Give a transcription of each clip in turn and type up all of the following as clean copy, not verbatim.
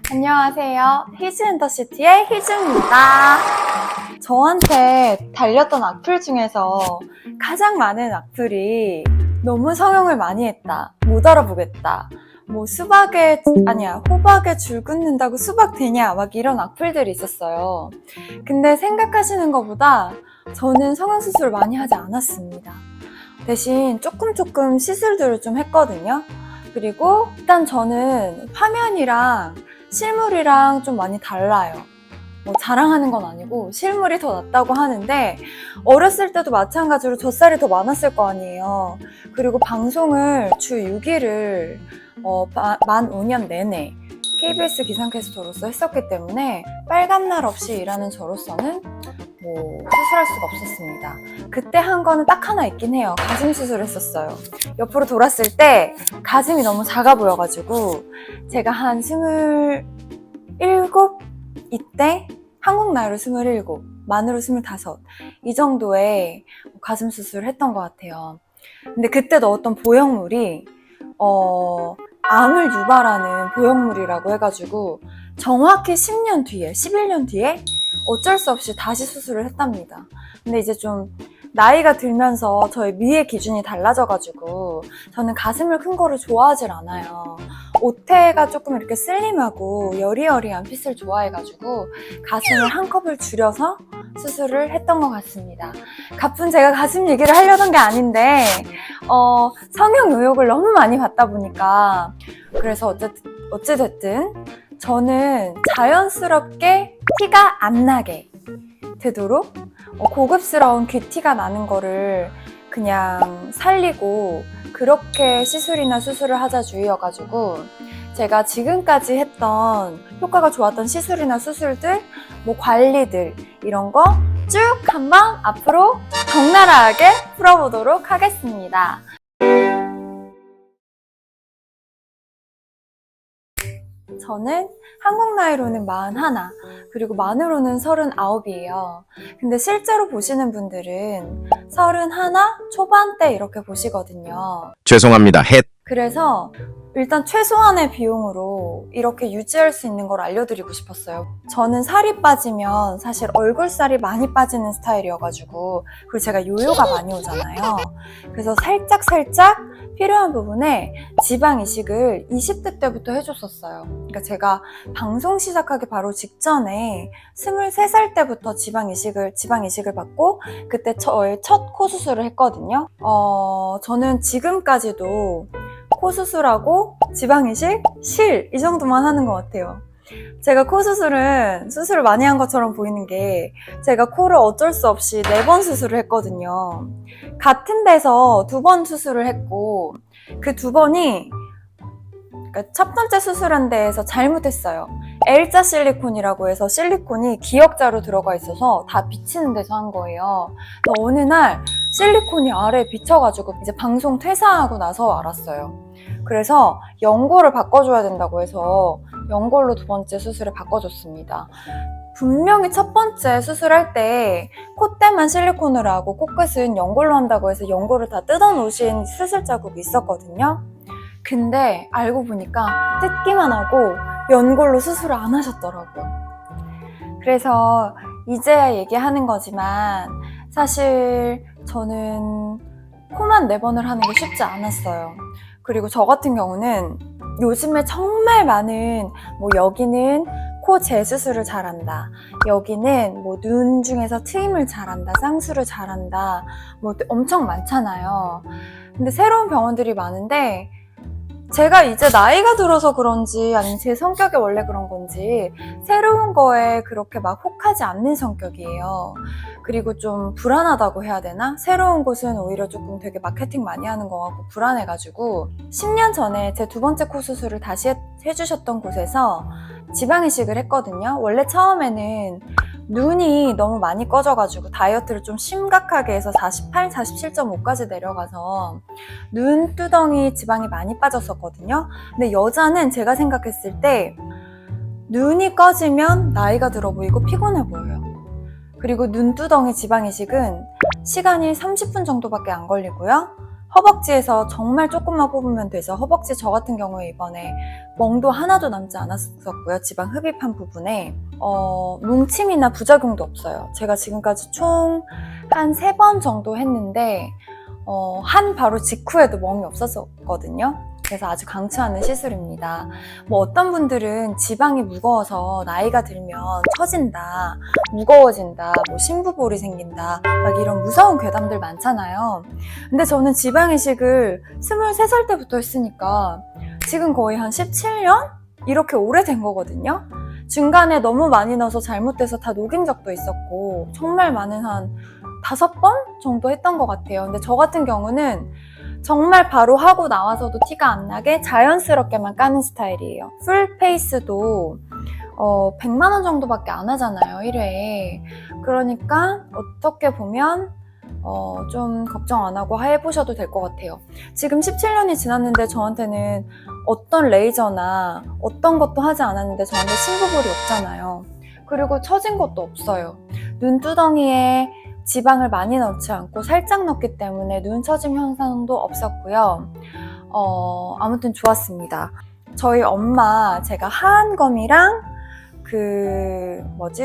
안녕하세요. 히즈앤더시티의 희즈입니다. 저한테 달렸던 악플 중에서 가장 많은 악플이 너무 성형을 많이 했다, 못 알아보겠다, 호박에 줄 긋는다고 수박 되냐, 막 이런 악플들이 있었어요. 근데 생각하시는 것보다 저는 성형수술을 많이 하지 않았습니다. 대신 조금 시술들을 좀 했거든요. 그리고 일단 저는 화면이랑 실물이랑 좀 많이 달라요. 자랑하는 건 아니고 실물이 더 낫다고 하는데, 어렸을 때도 마찬가지로 젖살이 더 많았을 거 아니에요. 그리고 방송을 주 6일을 만 5년 내내 KBS 기상캐스터로서 했었기 때문에 빨간 날 없이 일하는 저로서는 수술할 수가 없었습니다. 그때 한 거는 딱 하나 있긴 해요. 가슴 수술을 했었어요. 옆으로 돌았을 때 가슴이 너무 작아 보여가지고 제가 한 27? 이때 한국 나이로 27, 만으로 25, 이 정도의 가슴 수술을 했던 것 같아요. 근데 그때 넣었던 보형물이 암을 유발하는 보형물이라고 해가지고 정확히 10년 뒤에, 11년 뒤에 어쩔 수 없이 다시 수술을 했답니다. 근데 이제 좀 나이가 들면서 저의 미의 기준이 달라져가지고 저는 가슴을 큰 거를 좋아하질 않아요. 옷태가 조금 이렇게 슬림하고 여리여리한 핏을 좋아해가지고 가슴을 한 컵을 줄여서 수술을 했던 것 같습니다. 가쁜 제가 가슴 얘기를 하려던 게 아닌데 성형 의혹을 너무 많이 받다 보니까, 그래서 어찌됐든 저는 자연스럽게 티가 안 나게 되도록 고급스러운 귀티가 나는 거를 그냥 살리고 그렇게 시술이나 수술을 하자 주의여가지고, 제가 지금까지 했던 효과가 좋았던 시술이나 수술들, 관리들, 이런 거 쭉 한번 앞으로 적나라하게 풀어보도록 하겠습니다. 저는 한국 나이로는 41, 그리고 만으로는 39이에요. 근데 실제로 보시는 분들은 31 초반대 이렇게 보시거든요. 죄송합니다. 그래서 일단 최소한의 비용으로 이렇게 유지할 수 있는 걸 알려드리고 싶었어요. 저는 살이 빠지면 사실 얼굴살이 많이 빠지는 스타일이어가지고, 그리고 제가 요요가 많이 오잖아요. 그래서 살짝 필요한 부분에 지방 이식을 20대 때부터 해줬었어요. 그러니까 제가 방송 시작하기 바로 직전에 23살 때부터 지방 이식을 받고 그때 저의 첫 코 수술을 했거든요. 저는 지금까지도 코 수술하고 지방 이식, 실, 이 정도만 하는 것 같아요. 제가 코 수술은 수술을 많이 한 것처럼 보이는 게, 제가 코를 어쩔 수 없이 4번 수술을 했거든요. 같은 데서 2번 수술을 했고, 그 2번이 그러니까 첫 번째 수술한 데에서 잘못했어요. L자 실리콘이라고 해서 실리콘이 기역자로 들어가 있어서 다 비치는 데서 한 거예요. 어느 날 실리콘이 아래에 비쳐가지고 이제 방송 퇴사하고 나서 알았어요. 그래서 연골을 바꿔줘야 된다고 해서 연골로 2번째 수술을 바꿔줬습니다. 분명히 첫 번째 수술할 때 콧대만 실리콘으로 하고 코끝은 연골로 한다고 해서 연골을 다 뜯어놓으신 수술 자국이 있었거든요. 근데 알고 보니까 뜯기만 하고 연골로 수술을 안 하셨더라고요. 그래서 이제야 얘기하는 거지만 사실 저는 코만 4번을 하는 게 쉽지 않았어요. 그리고 저 같은 경우는 요즘에 정말 많은 여기는 코 재수술을 잘한다, 여기는 눈 중에서 트임을 잘한다, 쌍수를 잘한다, 엄청 많잖아요. 근데 새로운 병원들이 많은데 제가 이제 나이가 들어서 그런지 아니면 제 성격이 원래 그런 건지 새로운 거에 그렇게 막 혹하지 않는 성격이에요. 그리고 좀 불안하다고 해야 되나? 새로운 곳은 오히려 조금 되게 마케팅 많이 하는 거 같고 불안해가지고 10년 전에 제 2번째 코 수술을 다시 해주셨던 곳에서 지방 이식을 했거든요. 원래 처음에는 눈이 너무 많이 꺼져가지고 다이어트를 좀 심각하게 해서 48, 47.5까지 내려가서 눈두덩이 지방이 많이 빠졌었거든요. 근데 여자는 제가 생각했을 때 눈이 꺼지면 나이가 들어 보이고 피곤해 보여요. 그리고 눈두덩이 지방 이식은 시간이 30분 정도밖에 안 걸리고요. 허벅지에서 정말 조금만 뽑으면 돼서 허벅지 저 같은 경우에 이번에 멍도 하나도 남지 않았었고요. 지방 흡입한 부분에 뭉침이나 부작용도 없어요. 제가 지금까지 총 한 3번 정도 했는데 한 바로 직후에도 멍이 없었거든요. 그래서 아주 강추하는 시술입니다. 뭐 어떤 분들은 지방이 무거워서 나이가 들면 처진다, 무거워진다, 뭐 심부볼이 생긴다, 막 이런 무서운 괴담들 많잖아요. 근데 저는 지방 이식을 23살 때부터 했으니까 지금 거의 한 17년? 이렇게 오래된 거거든요. 중간에 너무 많이 넣어서 잘못돼서 다 녹인 적도 있었고 정말 많은 한 5번 정도 했던 것 같아요. 근데 저 같은 경우는 정말 바로 하고 나와서도 티가 안 나게 자연스럽게만 까는 스타일이에요. 풀 페이스도 100만 원 정도밖에 안 하잖아요, 1회에. 그러니까 어떻게 보면 좀 걱정 안 하고 해보셔도 될 것 같아요. 지금 17년이 지났는데 저한테는 어떤 레이저나 어떤 것도 하지 않았는데 저한테 심부볼이 없잖아요. 그리고 처진 것도 없어요. 눈두덩이에 지방을 많이 넣지 않고 살짝 넣기 때문에 눈 처짐 현상도 없었고요. 아무튼 좋았습니다. 저희 엄마 제가 하안검이랑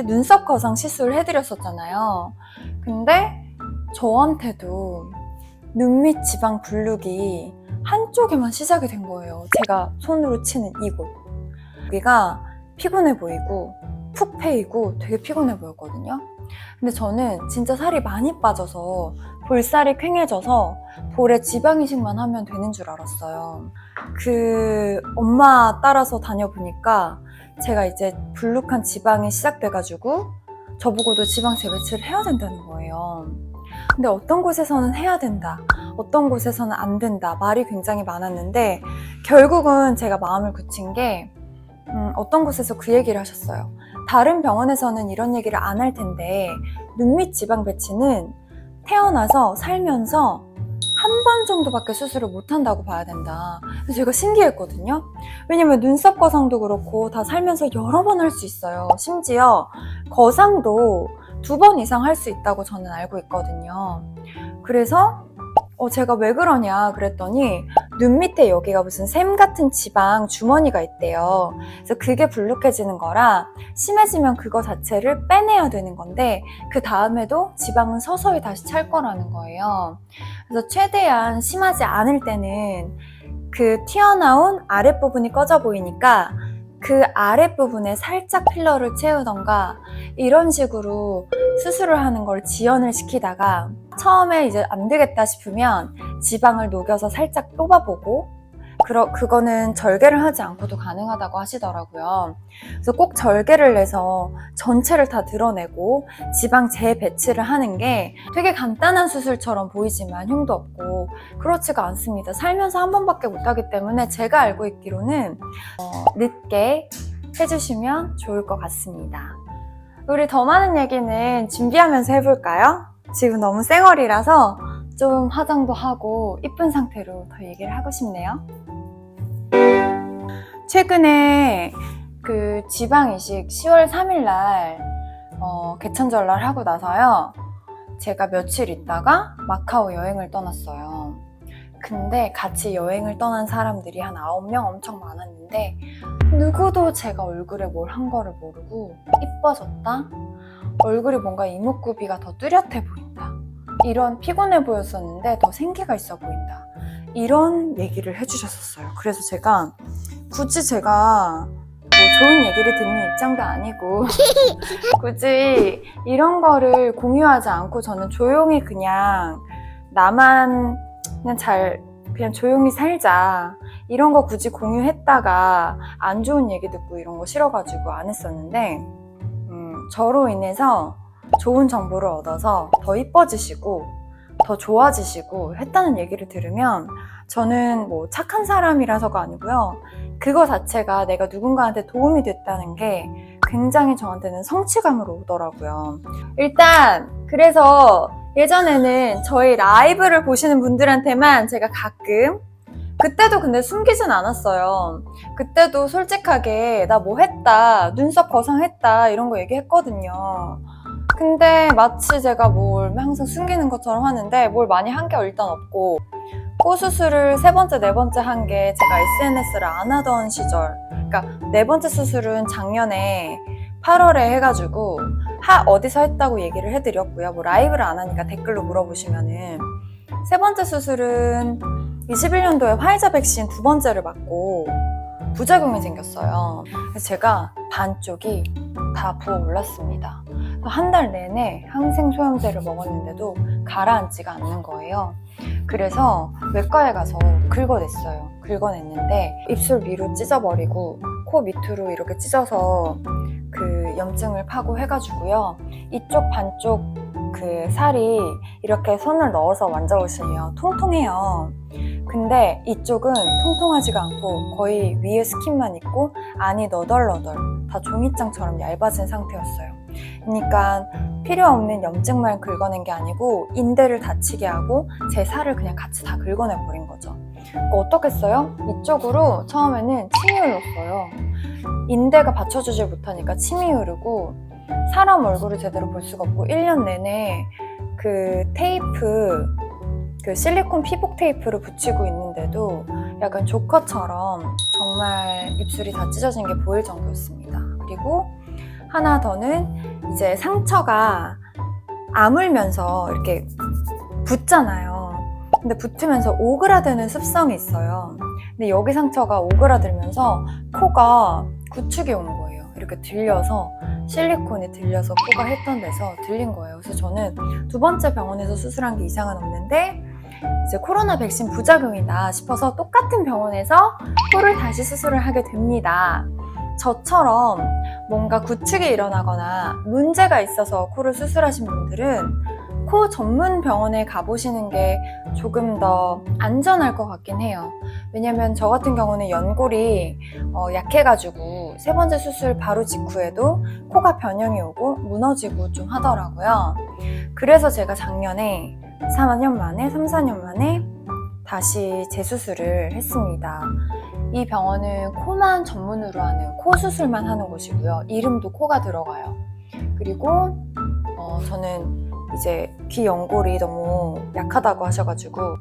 눈썹 거상 시술 해드렸었잖아요. 근데 저한테도 눈 밑 지방 분luc이 한쪽에만 시작이 된 거예요. 제가 손으로 치는 이곳. 여기가 피곤해 보이고 푹 패이고 되게 피곤해 보였거든요. 근데 저는 진짜 살이 많이 빠져서 볼살이 퀭해져서 볼에 지방 이식만 하면 되는 줄 알았어요. 엄마 따라서 다녀보니까 제가 이제 불룩한 지방이 시작돼가지고 저보고도 지방 재배치를 해야 된다는 거예요. 근데 어떤 곳에서는 해야 된다, 어떤 곳에서는 안 된다 말이 굉장히 많았는데 결국은 제가 마음을 굳힌 게 어떤 곳에서 그 얘기를 하셨어요. 다른 병원에서는 이런 얘기를 안 할 텐데 눈밑 지방 배치는 태어나서 살면서 한 번 정도밖에 수술을 못 한다고 봐야 된다. 그래서 제가 신기했거든요. 왜냐면 눈썹 거상도 그렇고 다 살면서 여러 번 할 수 있어요. 심지어 거상도 2번 이상 할 수 있다고 저는 알고 있거든요. 그래서 제가 왜 그러냐 그랬더니 눈 밑에 여기가 무슨 샘 같은 지방 주머니가 있대요. 그래서 그게 불룩해지는 거라 심해지면 그거 자체를 빼내야 되는 건데 그 다음에도 지방은 서서히 다시 찰 거라는 거예요. 그래서 최대한 심하지 않을 때는 그 튀어나온 아랫부분이 꺼져 보이니까 그 아랫부분에 살짝 필러를 채우던가 이런 식으로 수술을 하는 걸 지연을 시키다가 처음에 이제 안 되겠다 싶으면 지방을 녹여서 살짝 뽑아보고 그거는 절개를 하지 않고도 가능하다고 하시더라고요. 그래서 꼭 절개를 내서 전체를 다 드러내고 지방 재배치를 하는 게 되게 간단한 수술처럼 보이지만 흉도 없고 그렇지가 않습니다. 살면서 한 번밖에 못하기 때문에 제가 알고 있기로는 늦게 해주시면 좋을 것 같습니다. 우리 더 많은 얘기는 준비하면서 해볼까요? 지금 너무 쌩얼이라서 좀 화장도 하고 이쁜 상태로 더 얘기를 하고 싶네요. 최근에 그 지방 이식 10월 3일날 개천절날 하고 나서요. 제가 며칠 있다가 마카오 여행을 떠났어요. 근데 같이 여행을 떠난 사람들이 한 9명 엄청 많았는데 누구도 제가 얼굴에 뭘 한 거를 모르고 이뻐졌다? 얼굴이 뭔가 이목구비가 더 뚜렷해 보인다. 이런 피곤해 보였었는데 더 생기가 있어 보인다. 이런 얘기를 해주셨었어요. 그래서 제가 굳이 제가 좋은 얘기를 듣는 입장도 아니고 굳이 이런 거를 공유하지 않고 저는 조용히 그냥 나만 그냥 조용히 살자 이런 거 굳이 공유했다가 안 좋은 얘기 듣고 이런 거 싫어가지고 안 했었는데 저로 인해서 좋은 정보를 얻어서 더 이뻐지시고 더 좋아지시고 했다는 얘기를 들으면 저는 뭐 착한 사람이라서가 아니고요. 그거 자체가 내가 누군가한테 도움이 됐다는 게 굉장히 저한테는 성취감으로 오더라고요. 일단 그래서 예전에는 저희 라이브를 보시는 분들한테만 제가 가끔 그때도 근데 숨기진 않았어요. 그때도 솔직하게 나 뭐 했다, 눈썹 거상했다 이런 거 얘기했거든요. 근데 마치 제가 뭘 항상 숨기는 것처럼 하는데 뭘 많이 한 게 일단 없고 코 수술을 세 번째, 네 번째 한 게 제가 SNS를 안 하던 시절. 그러니까 네 번째 수술은 작년에 8월에 해가지고 어디서 했다고 얘기를 해드렸고요. 뭐 라이브를 안 하니까 댓글로 물어보시면은. 세 번째 수술은 21년도에 화이자 백신 두 번째를 맞고 부작용이 생겼어요. 그래서 제가 반쪽이 다 부어올랐습니다. 한 달 내내 항생소염제를 먹었는데도 가라앉지가 않는 거예요. 그래서 외과에 가서 긁어냈어요. 긁어냈는데 입술 위로 찢어버리고 코 밑으로 이렇게 찢어서 그 염증을 파고 해가지고요. 이쪽 반쪽 그 살이 이렇게 손을 넣어서 만져보시면 통통해요. 근데 이쪽은 통통하지가 않고 거의 위에 스킨만 있고 안이 너덜너덜 다 종이장처럼 얇아진 상태였어요. 그러니까 필요 없는 염증만 긁어낸 게 아니고 인대를 다치게 하고 제 살을 그냥 같이 다 긁어내 버린 거죠. 어떻겠어요? 이쪽으로 처음에는 침이 흘렀어요. 인대가 받쳐주질 못하니까 침이 흐르고 사람 얼굴을 제대로 볼 수가 없고 1년 내내 그 테이프, 그 실리콘 피복 테이프를 붙이고 있는데도 약간 조커처럼 정말 입술이 다 찢어진 게 보일 정도였습니다. 그리고 하나 더는 이제 상처가 아물면서 이렇게 붙잖아요. 근데 붙으면서 오그라드는 습성이 있어요. 근데 여기 상처가 오그라들면서 코가 구축이 온 거예요. 이렇게 들려서 실리콘이 들려서 코가 했던 데서 들린 거예요. 그래서 저는 두 번째 병원에서 수술한 게 이상은 없는데 이제 코로나 백신 부작용이다 싶어서 똑같은 병원에서 코를 다시 수술을 하게 됩니다. 저처럼 뭔가 구축이 일어나거나 문제가 있어서 코를 수술하신 분들은 코 전문 병원에 가보시는 게 조금 더 안전할 것 같긴 해요. 왜냐면 저 같은 경우는 연골이 약해가지고 세 번째 수술 바로 직후에도 코가 변형이 오고 무너지고 좀 하더라고요. 그래서 제가 작년에 3, 4년 만에 다시 재수술을 했습니다. 이 병원은 코만 전문으로 하는 코 수술만 하는 곳이고요. 이름도 코가 들어가요. 그리고 저는 이제 귀 연골이 너무 약하다고 하셔가지고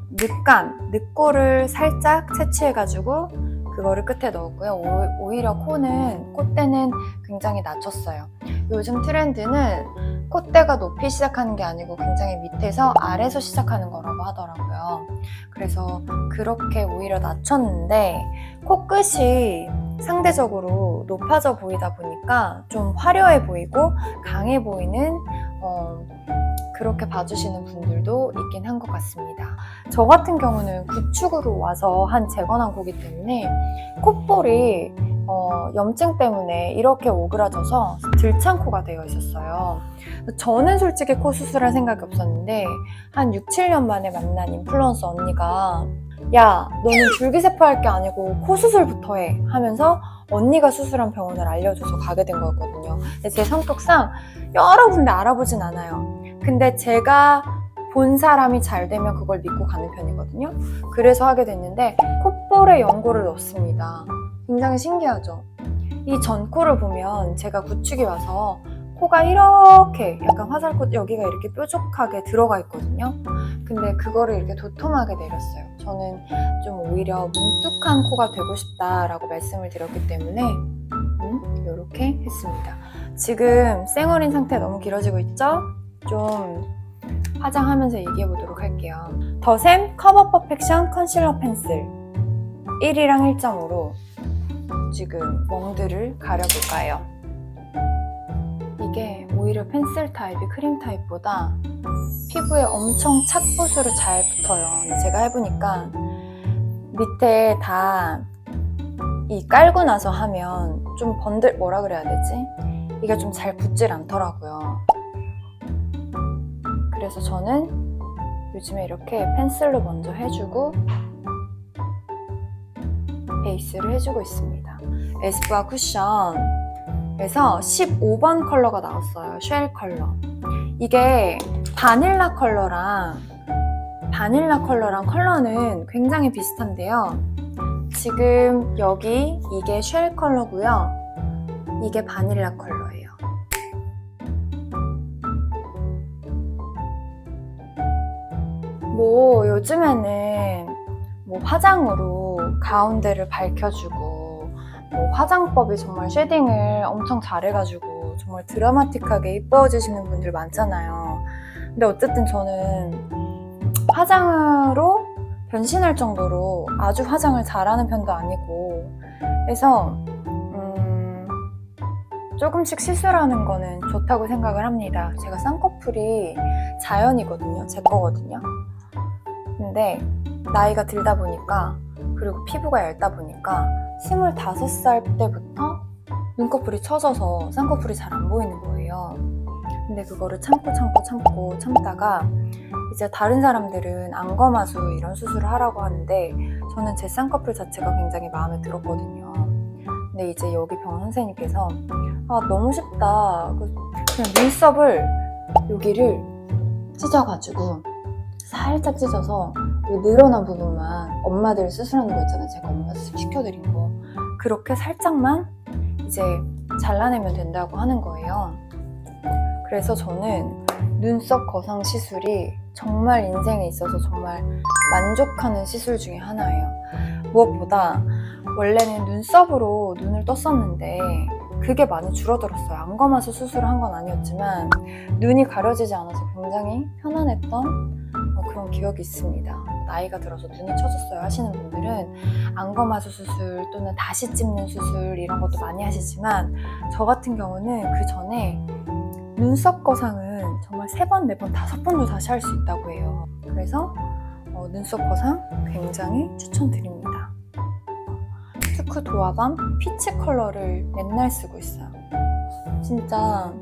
늑골을 살짝 채취해가지고 그거를 끝에 넣었고요. 오히려 콧대는 굉장히 낮췄어요. 요즘 트렌드는 콧대가 높이 시작하는 게 아니고 굉장히 밑에서 아래서 시작하는 거라고 하더라고요. 그래서 그렇게 오히려 낮췄는데 코끝이 상대적으로 높아져 보이다 보니까 좀 화려해 보이고 강해 보이는 그렇게 봐주시는 분들도 있긴 한 것 같습니다. 저 같은 경우는 구축으로 와서 한 재건한 코기 때문에 콧볼이 염증 때문에 이렇게 오그라져서 들창코가 되어 있었어요. 저는 솔직히 코 수술할 생각이 없었는데 한 6, 7년 만에 만난 인플루언서 언니가 야, 너는 줄기세포 할 게 아니고 코 수술부터 해 하면서 언니가 수술한 병원을 알려줘서 가게 된 거였거든요. 근데 제 성격상 여러 군데 알아보진 않아요. 근데 제가 본 사람이 잘 되면 그걸 믿고 가는 편이거든요. 그래서 하게 됐는데 콧볼에 연골을 넣습니다. 굉장히 신기하죠? 이 전코를 보면 제가 구축이 와서 코가 이렇게 약간 화살코 여기가 이렇게 뾰족하게 들어가 있거든요. 근데 그거를 이렇게 도톰하게 내렸어요. 저는 좀 오히려 뭉툭한 코가 되고 싶다라고 말씀을 드렸기 때문에 이렇게 했습니다. 지금 쌩얼인 상태 너무 길어지고 있죠? 좀 화장하면서 얘기해 보도록 할게요. 더샘 커버 퍼펙션 컨실러 펜슬 1이랑 1.5로 지금 멍들을 가려볼까요? 이게 오히려 펜슬 타입이 크림 타입보다 피부에 엄청 착붙으로 잘 붙어요. 제가 해보니까 밑에 다 이 깔고 나서 하면 좀 뭐라 그래야 되지? 이게 좀 잘 붙질 않더라고요. 그래서 저는 요즘에 이렇게 펜슬로 먼저 해주고 베이스를 해주고 있습니다. 에스쁘아 쿠션에서 15번 컬러가 나왔어요. 쉘 컬러. 이게 바닐라 컬러랑 컬러는 굉장히 비슷한데요. 지금 여기 이게 쉘 컬러고요. 이게 바닐라 컬러예요. 뭐 요즘에는 뭐 화장으로 가운데를 밝혀주고 뭐 화장법이 정말 쉐딩을 엄청 잘해가지고 정말 드라마틱하게 이뻐지시는 분들 많잖아요. 근데 어쨌든 저는 화장으로 변신할 정도로 아주 화장을 잘하는 편도 아니고 해서 조금씩 시술하는 거는 좋다고 생각을 합니다. 제가 쌍꺼풀이 자연이거든요. 제 거거든요. 근데 나이가 들다 보니까 그리고 피부가 얇다 보니까 25살 때부터 눈꺼풀이 처져서 쌍꺼풀이 잘 안 보이는 거예요. 근데 그거를 참다가 이제 다른 사람들은 안검하수 이런 수술을 하라고 하는데 저는 제 쌍꺼풀 자체가 굉장히 마음에 들었거든요. 근데 이제 여기 병원 선생님께서 너무 쉽다. 그냥 눈썹을 여기를 찢어가지고 살짝 찢어서 늘어난 부분만 엄마들 수술하는 거 있잖아요. 제가 엄마 수술 시켜드린 거. 그렇게 살짝만 이제 잘라내면 된다고 하는 거예요. 그래서 저는 눈썹 거상 시술이 정말 인생에 있어서 정말 만족하는 시술 중에 하나예요. 무엇보다 원래는 눈썹으로 눈을 떴었는데 그게 많이 줄어들었어요. 안검하수 수술을 한 건 아니었지만 눈이 가려지지 않아서 굉장히 편안했던 그런 기억이 있습니다. 나이가 들어서 눈이 처졌어요 하시는 분들은 안검하수 수술 또는 다시 찝는 수술 이런 것도 많이 하시지만 저 같은 경우는 그 전에 눈썹 거상은 정말 3번, 4번, 5번도 다시 할 수 있다고 해요. 그래서 눈썹 거상 굉장히 추천드립니다. 투크 도화밤 피치 컬러를 맨날 쓰고 있어요. 진짜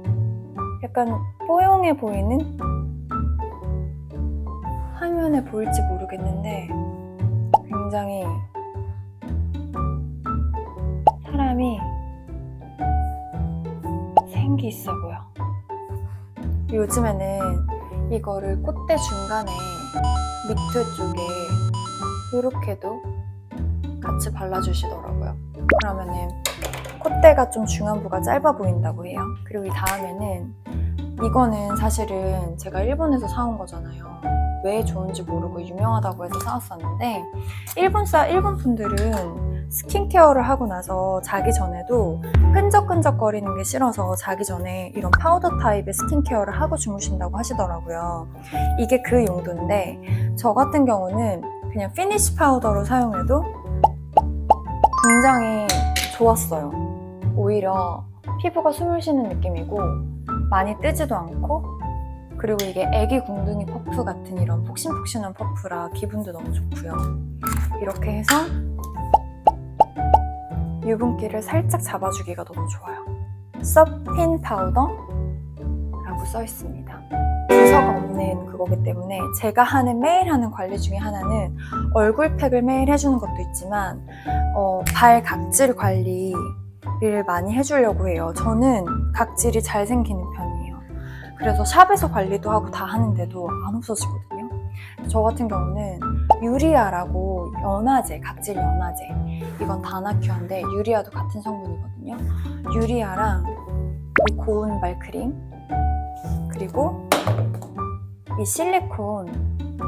약간 뽀용해 보이는? 화면에 보일지 모르겠는데 굉장히 사람이 생기 있어 보여. 요즘에는 이거를 콧대 중간에 밑에 쪽에 이렇게도 같이 발라주시더라고요. 그러면은 콧대가 좀 중안부가 짧아 보인다고 해요. 그리고 이 다음에는 이거는 사실은 제가 일본에서 사온 거잖아요. 왜 좋은지 모르고 유명하다고 해서 사왔었는데 일본 분들은 스킨케어를 하고 나서 자기 전에도 끈적끈적거리는 게 싫어서 자기 전에 이런 파우더 타입의 스킨케어를 하고 주무신다고 하시더라고요. 이게 그 용도인데 저 같은 경우는 그냥 피니쉬 파우더로 사용해도 굉장히 좋았어요. 오히려 피부가 숨을 쉬는 느낌이고 많이 뜨지도 않고 그리고 이게 애기 궁둥이 퍼프 같은 이런 폭신폭신한 퍼프라 기분도 너무 좋고요. 이렇게 해서 유분기를 살짝 잡아주기가 너무 좋아요. 서핀 파우더라고 써 있습니다. 주사가 없는 그거기 때문에 제가 매일 하는 관리 중에 하나는 얼굴팩을 매일 해주는 것도 있지만 발 각질 관리를 많이 해주려고 해요. 저는 각질이 잘 생기는 편이에요. 그래서 샵에서 관리도 하고 다 하는데도 안 없어지거든요. 저 같은 경우는 유리아라고 연화제, 각질 연화제, 이건 다나큐어인데 유리아도 같은 성분이거든요. 유리아랑 이 고운 발크림 그리고 이 실리콘 이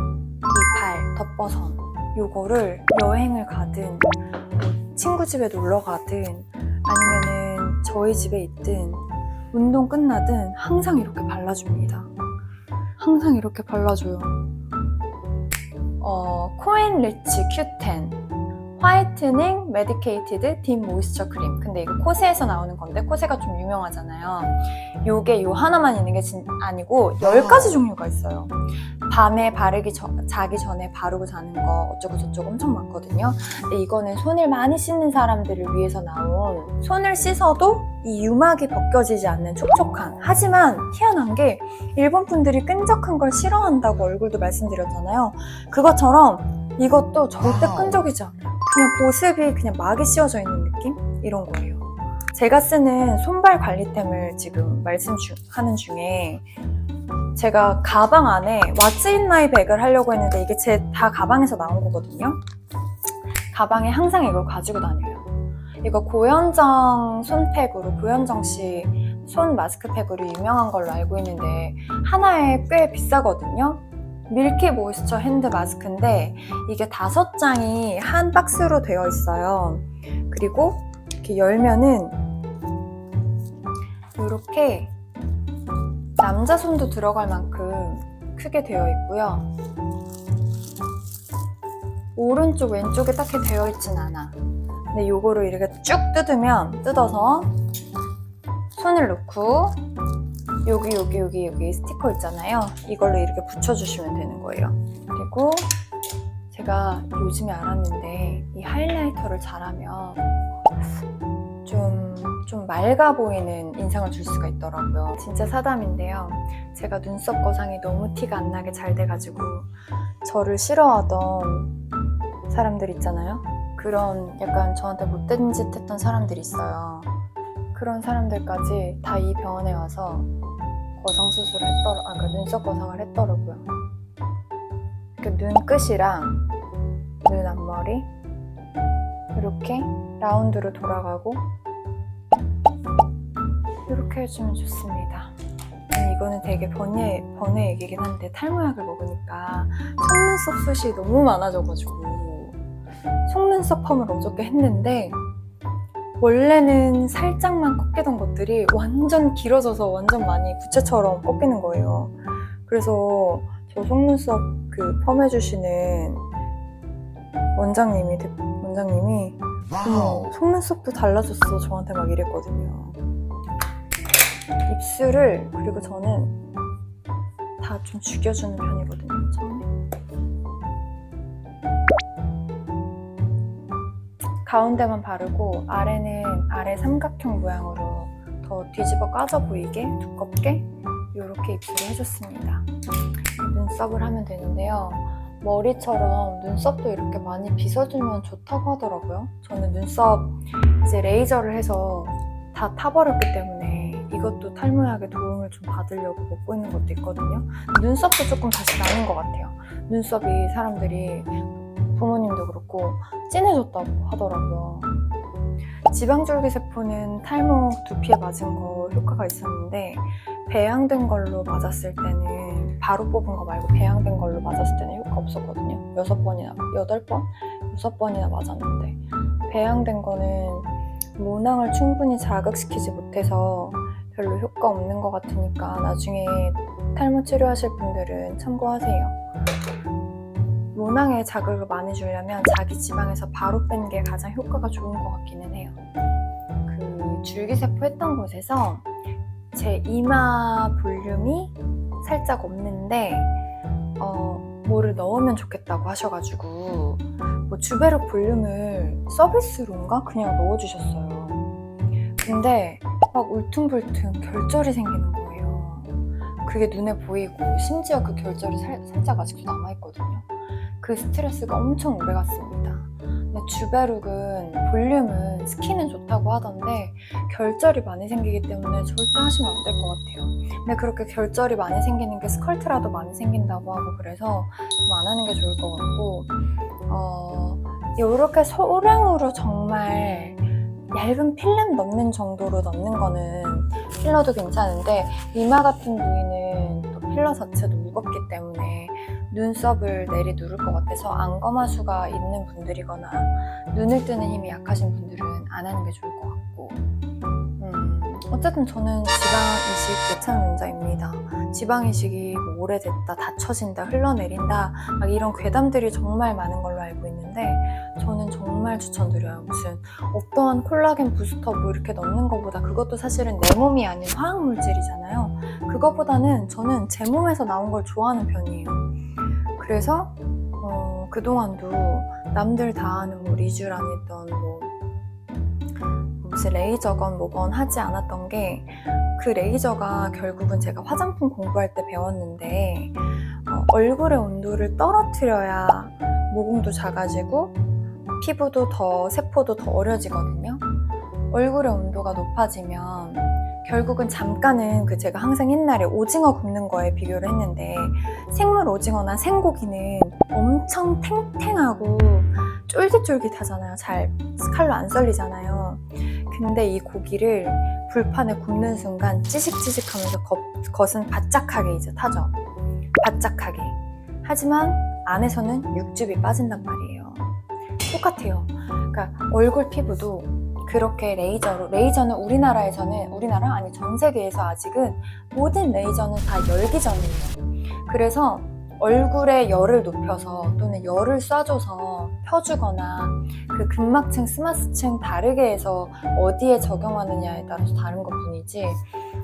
발 덧버선 요거를 여행을 가든 친구 집에 놀러 가든 아니면은 저희 집에 있든 운동 끝나든 항상 이렇게 발라줍니다. 항상 이렇게 발라줘요. 코엔 리치 Q10 화이트닝 메디케이티드 딥 모이스처 크림. 근데 이거 코세에서 나오는 건데 코세가 좀 유명하잖아요. 요게 요 하나만 있는 게 아니고 10가지 종류가 있어요. 밤에 자기 전에 바르고 자는 거 어쩌고 저쩌고 엄청 많거든요. 근데 이거는 손을 많이 씻는 사람들을 위해서 나온, 손을 씻어도 이 유막이 벗겨지지 않는 촉촉한, 하지만 희한한 게 일본 분들이 끈적한 걸 싫어한다고 얼굴도 말씀드렸잖아요. 그것처럼 이것도 절대 끈적이지 않아요. 그냥 보습이 그냥 막이 씌워져 있는 느낌? 이런 거예요. 제가 쓰는 손발 관리템을 지금 말씀하는 중에 제가 가방 안에 What's in my bag을 하려고 했는데 이게 다 가방에서 나온 거거든요. 가방에 항상 이걸 가지고 다녀요. 이거 고현정 손팩으로, 고현정 씨 손 마스크팩으로 유명한 걸로 알고 있는데 하나에 꽤 비싸거든요. 밀키 모이스처 핸드 마스크인데 이게 5장이 한 박스로 되어 있어요. 그리고 이렇게 열면은 이렇게 남자 손도 들어갈 만큼 크게 되어 있고요. 오른쪽 왼쪽에 딱히 되어 있진 않아. 근데 요거를 이렇게 쭉 뜯어서 손을 놓고 여기 스티커 있잖아요. 이걸로 이렇게 붙여주시면 되는 거예요. 그리고 제가 요즘에 알았는데 이 하이라이터를 잘하면 좀 맑아 보이는 인상을 줄 수가 있더라고요. 진짜 사담인데요. 제가 눈썹 거상이 너무 티가 안 나게 잘 돼가지고 저를 싫어하던 사람들 있잖아요. 그런 약간 저한테 못된 짓 했던 사람들이 있어요. 그런 사람들까지 다 이 병원에 와서 거상 수술을 눈썹 거상을 했더라고요. 이렇게 눈끝이랑 눈 앞머리 이렇게 라운드로 돌아가고 이렇게 해주면 좋습니다. 이거는 되게 번외 얘기긴 한데 탈모약을 먹으니까 속눈썹 숱이 너무 많아져가지고 속눈썹 펌을 어저께 했는데 원래는 살짝만 꺾이던 것들이 완전 길어져서 완전 많이 부채처럼 꺾이는 거예요. 그래서 저 속눈썹 그 펌 해주시는 원장님이 속눈썹도 달라졌어 저한테 막 이랬거든요. 입술을 그리고 저는 다 좀 죽여주는 편이거든요. 처음에 가운데만 바르고 아래는 아래 삼각형 모양으로 더 뒤집어 까져 보이게 두껍게 이렇게 입술을 해줬습니다. 눈썹을 하면 되는데요. 머리처럼 눈썹도 이렇게 많이 빗어주면 좋다고 하더라고요. 저는 눈썹 이제 레이저를 해서 다 타버렸기 때문에 이것도 탈모약의 도움을 좀 받으려고 먹고 있는 것도 있거든요. 눈썹도 조금 다시 나는 것 같아요. 눈썹이 사람들이 부모님도 그렇고 진해졌다고 하더라고요. 지방줄기세포는 탈모 두피에 맞은 거 효과가 있었는데 배양된 걸로 맞았을 때는 바로 뽑은 거 말고 배양된 걸로 맞았을 때는 효과 없었거든요. 6번이나 맞았는데 배양된 거는 모낭을 충분히 자극시키지 못해서 별로 효과 없는 것 같으니까 나중에 탈모 치료하실 분들은 참고하세요. 모낭에 자극을 많이 주려면 자기 지방에서 바로 뺀 게 가장 효과가 좋은 것 같기는 해요. 그 줄기세포 했던 곳에서 제 이마 볼륨이 살짝 없는데 뭐를 넣으면 좋겠다고 하셔가지고 뭐 주베르 볼륨을 서비스로인가 그냥 넣어주셨어요. 근데 막 울퉁불퉁 결절이 생기는 거예요. 그게 눈에 보이고 심지어 그 결절이 살짝 아직도 남아있거든요. 그 스트레스가 엄청 오래 갔습니다. 근데 주베룩은 볼륨은 스킨은 좋다고 하던데 결절이 많이 생기기 때문에 절대 하시면 안 될 것 같아요. 근데 그렇게 결절이 많이 생기는 게 스컬트라도 많이 생긴다고 하고 그래서 좀 안 하는 게 좋을 것 같고 이렇게 소량으로 정말 얇은 필름 넣는 정도로 넣는 거는 필러도 괜찮은데 이마 같은 부위는 또 필러 자체도 무겁기 때문에 눈썹을 내리 누를 것 같아서 안검하수가 있는 분들이거나 눈을 뜨는 힘이 약하신 분들은 안 하는 게 좋을 것 같고 어쨌든 저는 지방이식 예찬론자입니다. 지방이식이 뭐 오래됐다, 다쳐진다, 흘러내린다 막 이런 괴담들이 정말 많은 걸로 알고 있는데 저는 정말 추천드려요. 무슨 어떠한 콜라겐 부스터 뭐 이렇게 넣는 것보다 그것도 사실은 내 몸이 아닌 화학물질이잖아요. 그것보다는 저는 제 몸에서 나온 걸 좋아하는 편이에요. 그래서 그동안도 남들 다 하는 뭐 리쥬란이든 뭐 무슨 레이저건 뭐건 하지 않았던 게 그 레이저가 결국은 제가 화장품 공부할 때 배웠는데 얼굴의 온도를 떨어뜨려야 모공도 작아지고 피부도 세포도 더 어려지거든요. 얼굴의 온도가 높아지면 결국은 잠깐은 제가 항상 옛날에 오징어 굽는 거에 비교를 했는데 생물 오징어나 생고기는 엄청 탱탱하고 쫄깃쫄깃하잖아요. 잘 칼로 안 썰리잖아요. 근데 이 고기를 불판에 굽는 순간 찌직찌직하면서 겉은 바짝하게 이제 타죠. 바짝하게 하지만 안에서는 육즙이 빠진단 말이에요. 똑같아요. 그러니까 얼굴 피부도 그렇게 레이저는 우리나라 아니 전 세계에서 아직은 모든 레이저는 다 열기전이에요. 그래서 얼굴에 열을 높여서 또는 열을 쏴줘서 펴주거나 그 근막층, 스마스층 다르게 해서 어디에 적용하느냐에 따라서 다른 것 뿐이지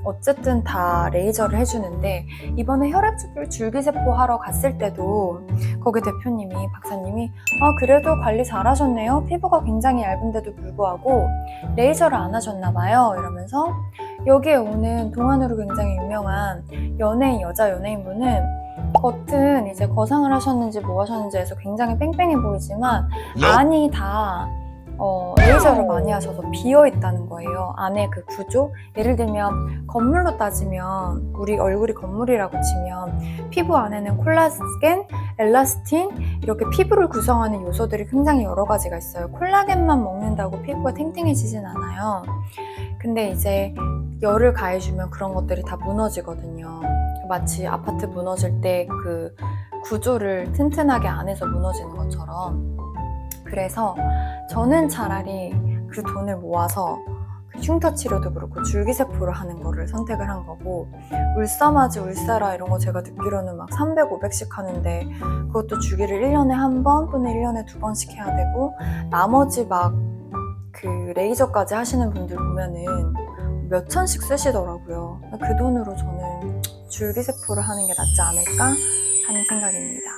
어쨌든 다 레이저를 해주는데 이번에 혈액 줄기세포 하러 갔을 때도 거기 대표님이 박사님이 그래도 관리 잘하셨네요. 피부가 굉장히 얇은데도 불구하고 레이저를 안 하셨나 봐요. 이러면서 여기에 오는 동안으로 굉장히 유명한 여자 연예인분은 겉은 이제 거상을 하셨는지 뭐 하셨는지 해서 굉장히 뺑뺑해 보이지만 안이 다 레이저를 많이 하셔서 비어있다는 거예요. 안에 그 구조? 예를 들면 건물로 따지면 우리 얼굴이 건물이라고 치면 피부 안에는 콜라겐, 엘라스틴 이렇게 피부를 구성하는 요소들이 굉장히 여러 가지가 있어요. 콜라겐만 먹는다고 피부가 탱탱해지진 않아요. 근데 이제 열을 가해주면 그런 것들이 다 무너지거든요. 마치 아파트 무너질 때 그 구조를 튼튼하게 안에서 무너지는 것처럼. 그래서 저는 차라리 그 돈을 모아서 그 흉터 치료도 그렇고 줄기세포를 하는 거를 선택을 한 거고, 울사마지, 울세라 이런 거 제가 듣기로는 막 300, 500씩 하는데 그것도 주기를 1년에 한 번 또는 1년에 2번씩 해야 되고, 나머지 막 그 레이저까지 하시는 분들 보면은 몇 천씩 쓰시더라고요. 그 돈으로 저는 줄기세포를 하는 게 낫지 않을까 하는 생각입니다.